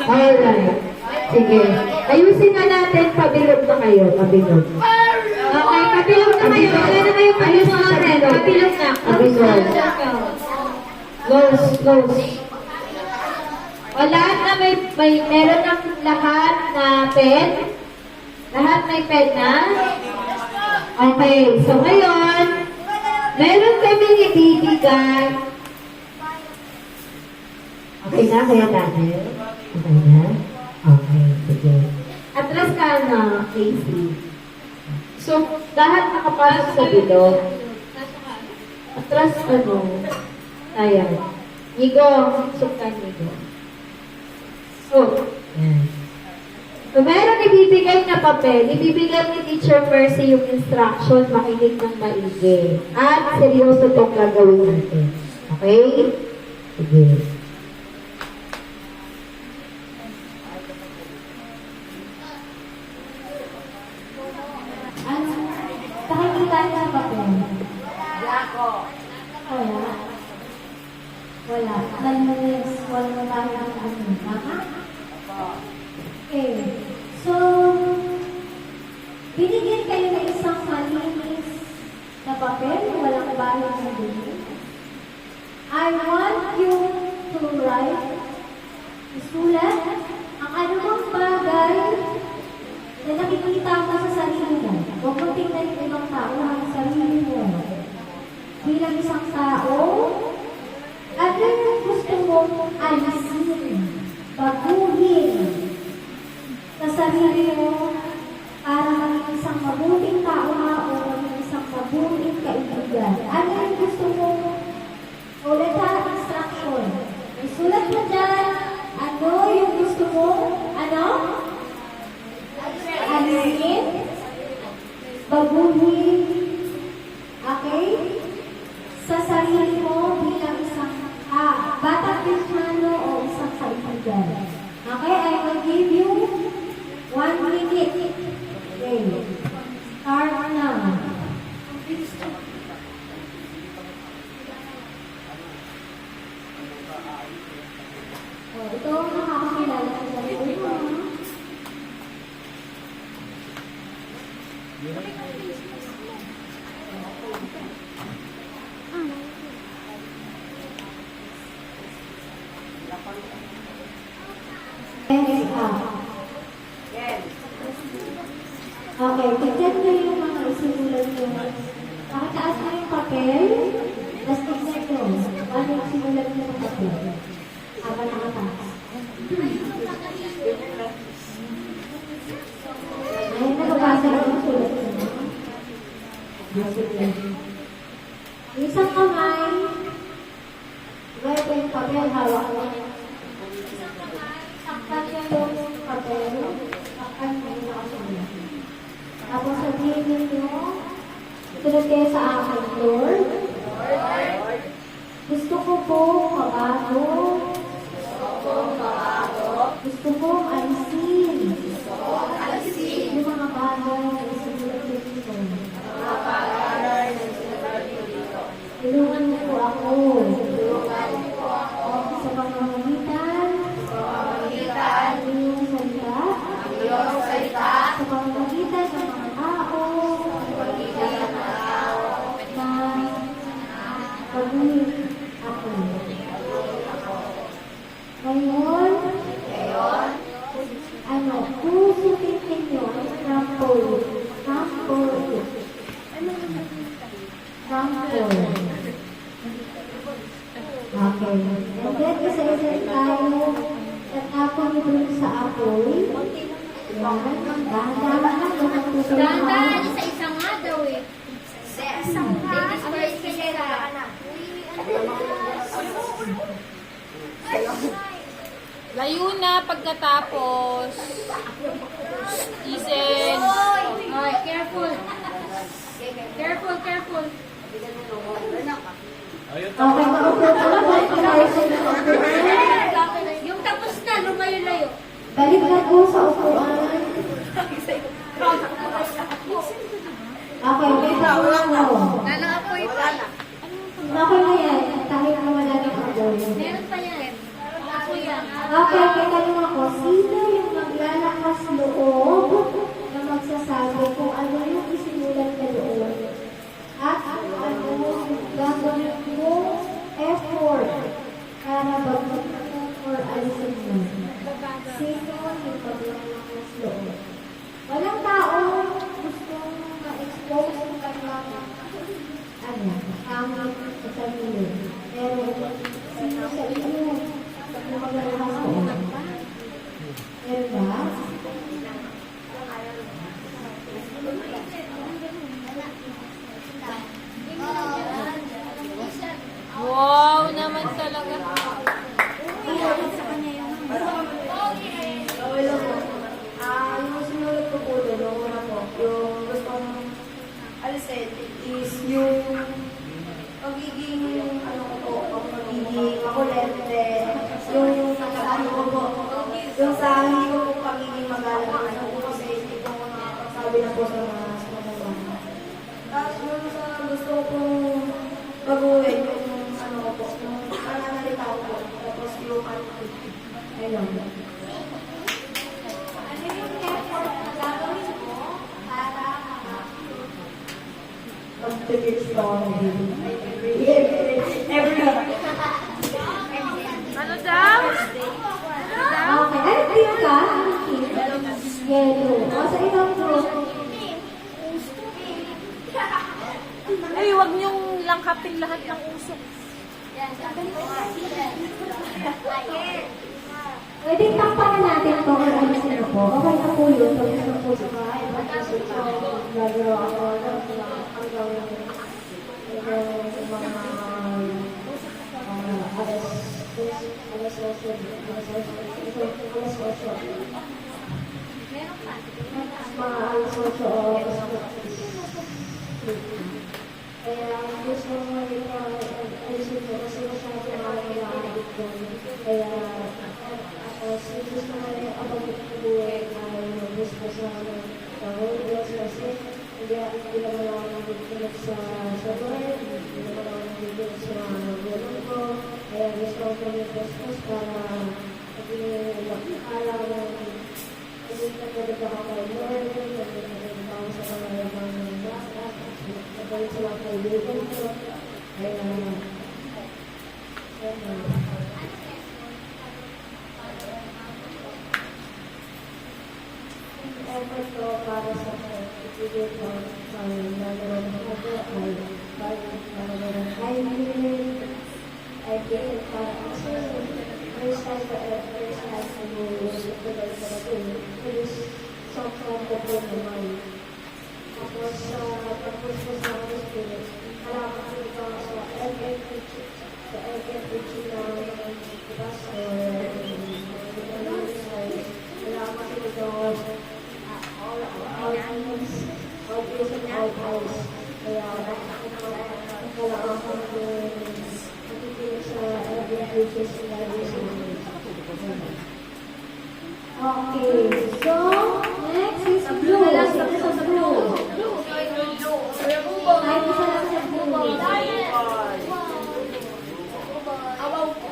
Alright. Sige. Ayusin na natin, pabilog na kayo, pabilog. Okay, kapilog na kayo. Wala na kayong ayusin natin. Kapilog na. Pabilog. Close. Wala na meron ng lahat na pen. Lahat may pen na. Okay, so ngayon, meron kaming ibibigay. Okay na, kaya Daniel? Okay na? Okay, sige. Atras ka na, Casey. So, lahat nakapasok sa bilog. Atras ayan. Nigo, suktan Nigo. Yan. So, meron ibibigay na papel. Ibibigay ni Teacher Mercy yung instruction, makinig ng maigi. At seryoso itong gagawin natin. Okay? Sige. Pakikita niya sa papel. Wala. Malinis. Wala na tayo ng ano. Tama? Okay. So, binigyan kayo ng isang malinis na papel. Walang bahay na din. I want you to write, isulat, ang anumang bagay na nakikita mo sa sarili mo. Huwag mo tingnan yung ibang tao, ang sarili mo. Bilang isang tao, ano yung gusto mong alisin, baguhin sa sarili mo para maging isang mabuting tao o maging isang mabuting kaibigan? Ano yung gusto mong ulit ha, instruction? Isulat mo dyan, ano yung gusto mong, alisin, baguhin, okay? Sa sarili mo bilang isang batang Kristiyano o isang kaibigan. Okay, I will give you 1 minute. Okay. Start now. Ito ang nakakakilala sa sarili mo. Okay, tignan nyo yung mga isinulat nyo. Nakataas na yung papel, tapos tignan nyo. Ano yung sinulat nyo ng papel? Habang nakataas. Ayun, nababasa na yung sulat nyo. Isang kamay, gaya ko yung papel, hawak ko. Saktan nyo yung papel, saktan nyo yung nakasulat. Tapos sabihin ninyo, sunod kayo sa akin, Lord. Gusto ko po mabago. Gusto ko alisin. Yung mga bagay na isinulat nyo dito. Tulungan mo po ako. Sa pamamagitan ng iyong salita. Sa pamamagitan ng mga tao. Na pag-ulit ako. Ngayon, pusukin ninyo ang trampoline. Okay. And then, isa-isa tayo tatapon nyo dun sa apoy. Dahan-dahan lang. Dahan-dahan, isa-isa nga daw eh. Isa nga. Layo na pagkatapos. Isen. Oy, careful. Careful. Okay, maupo ka na po. Yung tapos na, lumayo-layo. Balik na po sa upuan. Okay, may paulang mo. Nanaapoy pa. Okay na yan. Kahit na wala na apoy. Meron pa yan. Ako yan. Okay, kaya tanong ako, sino yung maglalakas loob na magsasabi kung ano yung isinulat na doon at ano yung gagawin mo effort para bagay or alisin mo? Sino yung maglalakas loob? Walang tao gustong ma-expose yung kanyang pangit sa sarili. Pero sino sa inyo na maglalakas loob? Meron ba? Wow naman talaga. Yung sinulat ko po doon, yung una po, yung gustong alisin is yung pagiging, ano ko po, pagiging makulente, yung ano ko po, yung sa hindi ko po pagiging magalang, ano po kasi hindi ko sabi na po sa mga bahay. Tapos yung sa gusto ko pong baguhin, yung ano ko po, yung pananalita ko po, tapos yung ano po, ayun. Ano yung effort na gagawin mo para Pag-figure strong, everyone. Ano daw? Okay. Ano team ka? Yellow. O sa ibang group? Ay, huwag niyong langkapin lahat ng usok. Pwede takpan natin ito kung ano sino po. Okay na po yun. Pag gusto po sa bahay, gagawa ako ng ang gawin ko. Kaya gusto mo rin alisin ko kasi masyado nakakailangan ko. Kaya gusto mo rin kapag-buhay na gusto sa gawin kasi hindi naman ako nagpipilip sa work, hindi naman ako nagpipilip sa gulong ko. Kaya gusto ko rin business para maging alam na maging nagpapagod ako kay Lord, nagpapagod ako sa mga ibang bata, nagpapagod sa mga kaibigan ko. Kaya effort ko para sa pagpipigil ko sa nagawin ko ay I get it para kasi first time ko is software ko po naman. Tapos tapos ko sa spirit, halaman ko ito sa FFH na pastor, halaman ko ito all things, all days and all times. Kaya nakakala ako nakikinig sa FFH na okay, so next is blue. Sino sa blue? Kahit isa lang sa blue. Sa blue.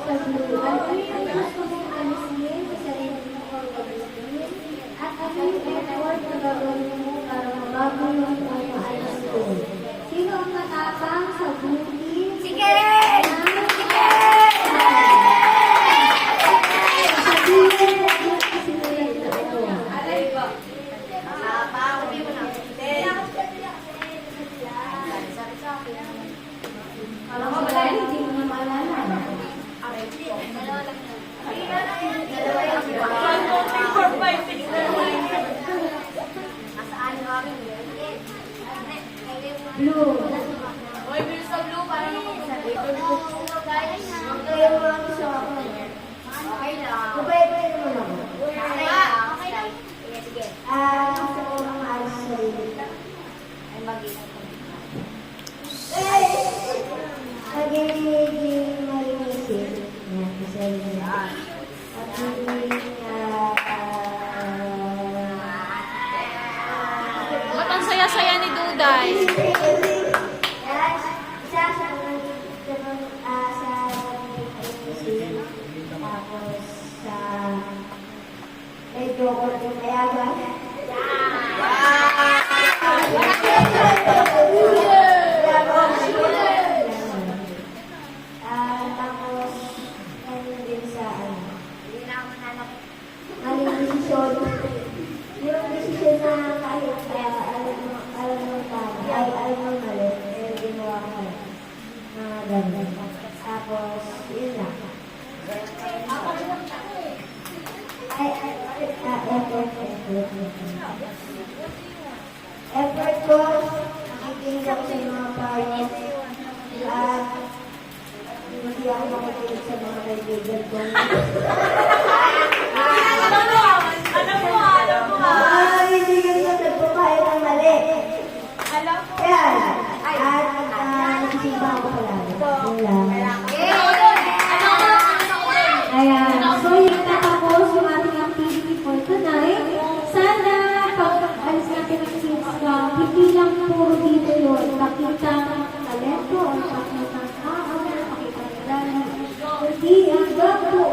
Ano yung gusto mong alisin sa sarili mo or gagawin? At ano yung effort na gagawin mo para mabago yung maalis ko? Sino ang matapang sa blue team? Sige! Blue. Oy, bilis sa blue para Okay lang. Pwede naman ako. Okay lang. Sige. Gusto ko ng maalis sa sarili. Ay, mag-iingat. Pagiging malinisip. Yan, kasi at hindi Ba't ang saya-saya ni Duday? sa Tapos, yun lang. Effort ko, nakikinig ako sa mga parents, at hindi ako makikinig sa mga kaibigan ko. Mga kaibigan ko, nagpapahit ng mali. Kaya, at nagsisimba ako palagi. Yun lang. Ayan. So, yung natapos yung ating activity for tonight. Sana, pag alis natin ng kids ka, hindi lang puro dito yun. Pakita ng talento, pakita ng tao, pakita ng dali. Hindi, hanggang doon